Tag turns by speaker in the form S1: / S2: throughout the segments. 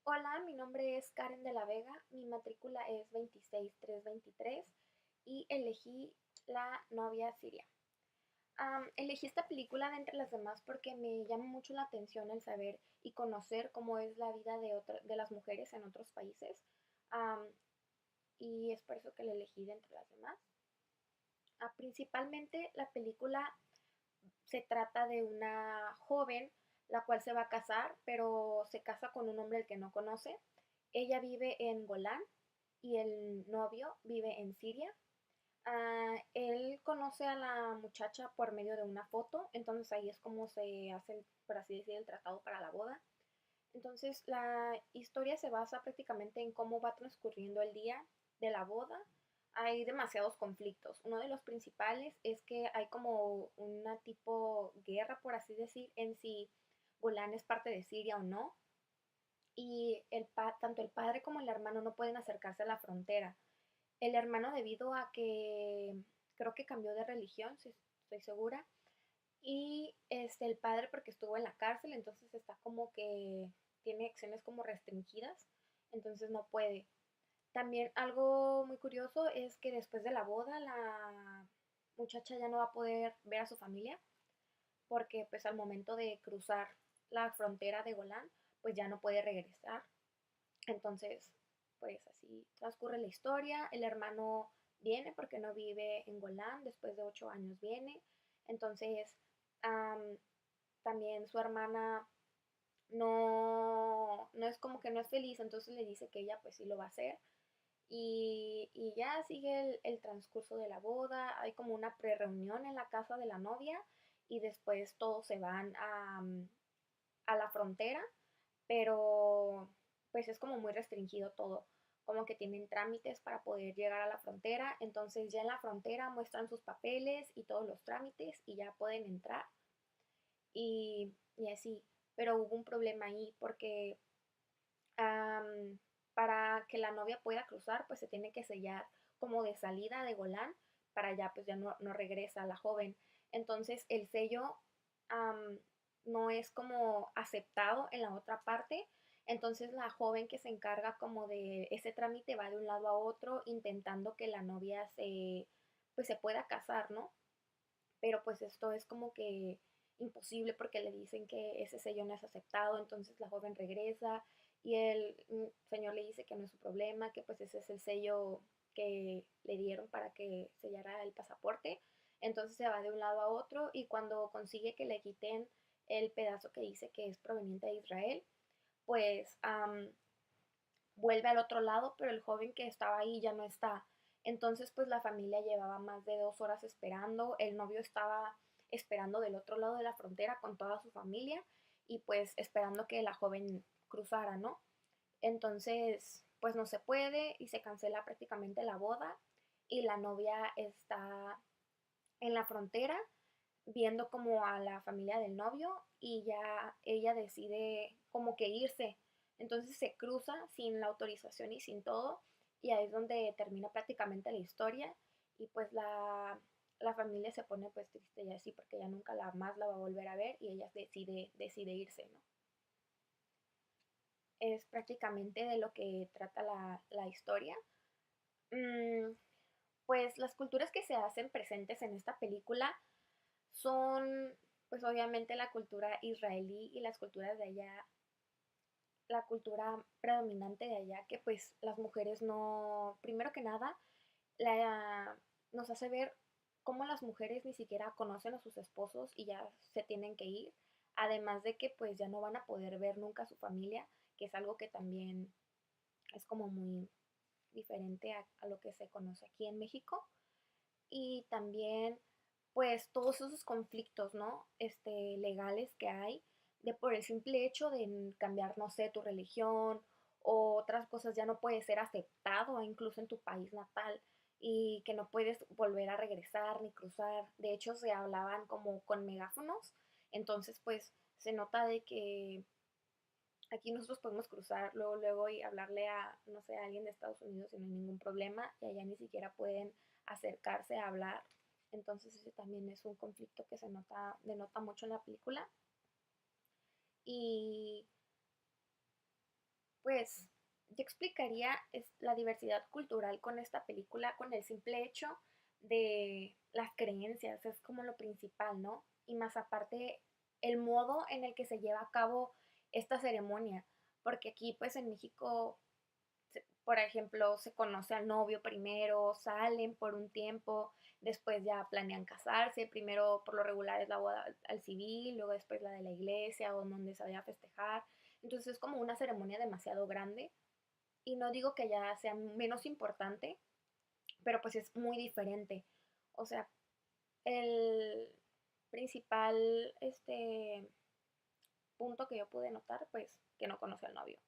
S1: Hola, mi nombre es Karen de la Vega, mi matrícula es 26323 y elegí La novia siria. Elegí esta película de entre las demás porque me llama mucho la atención el saber y conocer cómo es la vida de las mujeres en otros países. Am, y es por eso que la elegí de entre las demás. Principalmente la película se trata de una joven la cual se va a casar, pero se casa con un hombre al que no conoce. Ella vive en Golán y el novio vive en Siria. Él conoce a la muchacha por medio de una foto, entonces ahí es como se hace, por así decir, el tratado para la boda. Entonces la historia se basa prácticamente en cómo va transcurriendo el día de la boda. Hay demasiados conflictos. Uno de los principales es que hay como una tipo guerra, por así decir, en si Golán es parte de Siria o no. Y tanto el padre como el hermano no pueden acercarse a la frontera. El hermano debido a que creo que cambió de religión, si estoy segura, y el padre porque estuvo en la cárcel, entonces está como que tiene acciones como restringidas, entonces no puede. También algo muy curioso es que después de la boda la muchacha ya no va a poder ver a su familia porque pues al momento de cruzar la frontera de Golán pues ya no puede regresar. Entonces pues así transcurre la historia. El hermano viene porque no vive en Golán, después de 8 años viene. Entonces um, también su hermana no es como que no es feliz, entonces le dice que ella pues sí lo va a hacer. Y ya sigue el transcurso de la boda, hay como una pre-reunión en la casa de la novia y después todos se van a la frontera, pero pues es como muy restringido todo, como que tienen trámites para poder llegar a la frontera, entonces ya en la frontera muestran sus papeles y todos los trámites y ya pueden entrar y así, pero hubo un problema ahí porque am, para que la novia pueda cruzar, pues se tiene que sellar como de salida de Golán para allá, pues ya no regresa la joven. Entonces el sello am, no es como aceptado en la otra parte. Entonces la joven que se encarga como de ese trámite va de un lado a otro intentando que la novia pues se pueda casar, ¿no? Pero pues esto es como que imposible porque le dicen que ese sello no es aceptado, entonces la joven regresa y el señor le dice que no es su problema, que pues ese es el sello que le dieron para que sellara el pasaporte, entonces se va de un lado a otro y cuando consigue que le quiten el pedazo que dice que es proveniente de Israel, pues vuelve al otro lado, pero el joven que estaba ahí ya no está. Entonces, pues la familia llevaba más de 2 horas esperando, el novio estaba esperando del otro lado de la frontera con toda su familia y pues esperando que la joven cruzara, ¿no? Entonces, pues no se puede y se cancela prácticamente la boda y la novia está en la frontera viendo como a la familia del novio y ya ella decide como que irse. Entonces se cruza sin la autorización y sin todo y ahí es donde termina prácticamente la historia y pues la familia se pone pues triste ya así porque ya nunca más la va a volver a ver y ella decide irse, ¿no? Es prácticamente de lo que trata la historia. Mm, pues las culturas que se hacen presentes en esta película son pues obviamente la cultura israelí y las culturas de allá, la cultura predominante de allá, que pues las mujeres no, primero que nada, la, nos hace ver cómo las mujeres ni siquiera conocen a sus esposos y ya se tienen que ir, además de que pues ya no van a poder ver nunca a su familia, que es algo que también es como muy diferente a lo que se conoce aquí en México. Y también pues todos esos conflictos, ¿no? Legales que hay de por el simple hecho de cambiar, no sé, tu religión o otras cosas ya no puede ser aceptado incluso en tu país natal y que no puedes volver a regresar ni cruzar. De hecho, se hablaban como con megáfonos, entonces pues se nota de que aquí nosotros podemos cruzar luego, luego y hablarle a, no sé, a alguien de Estados Unidos y no hay ningún problema y allá ni siquiera pueden acercarse a hablar. Entonces ese también es un conflicto que denota mucho en la película. Y Pues yo explicaría la diversidad cultural con esta película con el simple hecho de las creencias, es como lo principal, ¿no? Y más aparte el modo en el que se lleva a cabo esta ceremonia, porque aquí pues en México, por ejemplo, se conoce al novio primero, salen por un tiempo, después ya planean casarse, primero por lo regular es la boda al civil, luego después la de la iglesia o donde se vaya a festejar. Entonces es como una ceremonia demasiado grande y no digo que ya sea menos importante, pero pues es muy diferente. O sea, el principal punto que yo pude notar, pues que no conoce al novio.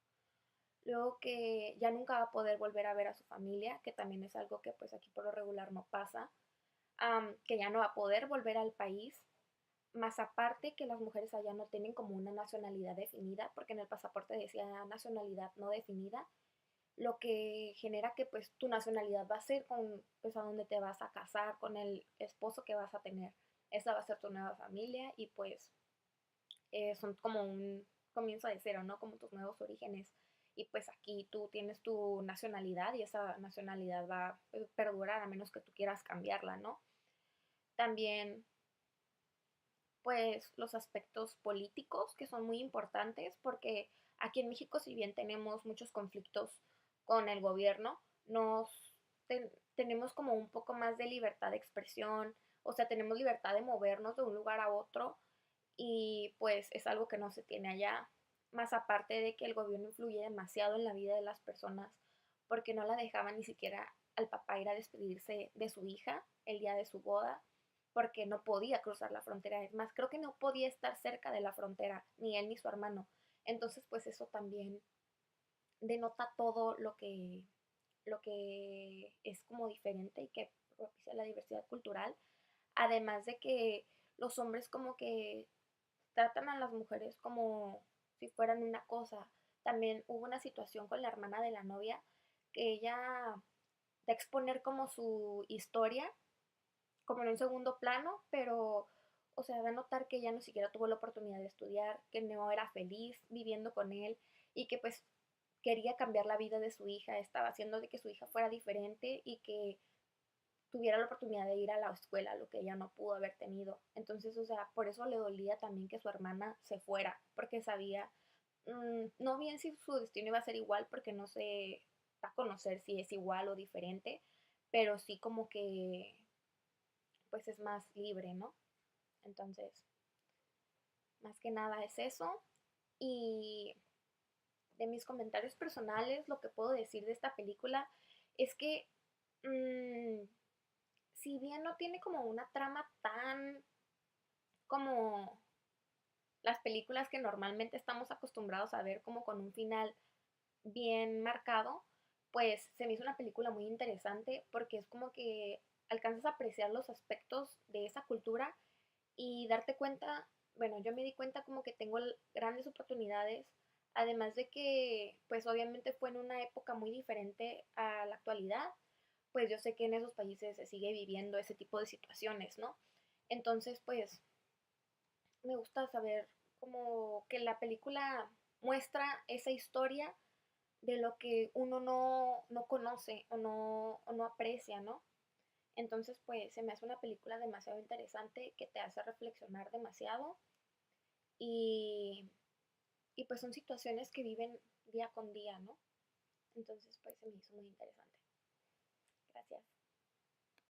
S1: Luego que ya nunca va a poder volver a ver a su familia, que también es algo que pues aquí por lo regular no pasa, que ya no va a poder volver al país, más aparte que las mujeres allá no tienen como una nacionalidad definida, porque en el pasaporte decía nacionalidad no definida, lo que genera que pues tu nacionalidad va a ser con pues a donde te vas a casar, con el esposo que vas a tener. Esa va a ser tu nueva familia y pues son como un comienzo de cero, ¿no? Como tus nuevos orígenes. Y pues aquí tú tienes tu nacionalidad y esa nacionalidad va a perdurar a menos que tú quieras cambiarla, ¿no? También pues los aspectos políticos que son muy importantes porque aquí en México si bien tenemos muchos conflictos con el gobierno, tenemos como un poco más de libertad de expresión, o sea, tenemos libertad de movernos de un lugar a otro y pues es algo que no se tiene allá, más aparte de que el gobierno influye demasiado en la vida de las personas porque no la dejaban ni siquiera al papá ir a despedirse de su hija el día de su boda porque no podía cruzar la frontera. Es más, creo que no podía estar cerca de la frontera, ni él ni su hermano. Entonces, pues eso también denota todo lo que es como diferente y que propicia la diversidad cultural. Además de que los hombres como que tratan a las mujeres como si fueran una cosa. También hubo una situación con la hermana de la novia que ella de exponer como su historia como en un segundo plano, pero, o sea, de notar que ella no siquiera tuvo la oportunidad de estudiar, que no era feliz viviendo con él y que pues quería cambiar la vida de su hija, estaba haciendo de que su hija fuera diferente y que tuviera la oportunidad de ir a la escuela, lo que ella no pudo haber tenido. Entonces, o sea, por eso le dolía también que su hermana se fuera, porque sabía, no bien si su destino iba a ser igual, porque no se va a conocer si es igual o diferente, pero sí como que pues es más libre, ¿no? Entonces, más que nada es eso. Y de mis comentarios personales, lo que puedo decir de esta película es que, mmm, si bien no tiene como una trama tan como las películas que normalmente estamos acostumbrados a ver como con un final bien marcado, pues se me hizo una película muy interesante porque es como que alcanzas a apreciar los aspectos de esa cultura y darte cuenta, bueno, yo me di cuenta como que tengo grandes oportunidades, además de que pues obviamente fue en una época muy diferente a la actualidad, pues yo sé que en esos países se sigue viviendo ese tipo de situaciones, ¿no? Entonces pues me gusta saber como que la película muestra esa historia de lo que uno no conoce o no aprecia, ¿no? Entonces, pues se me hace una película demasiado interesante que te hace reflexionar demasiado y, y pues son situaciones que viven día con día, ¿no? Entonces, pues se me hizo muy interesante. Gracias.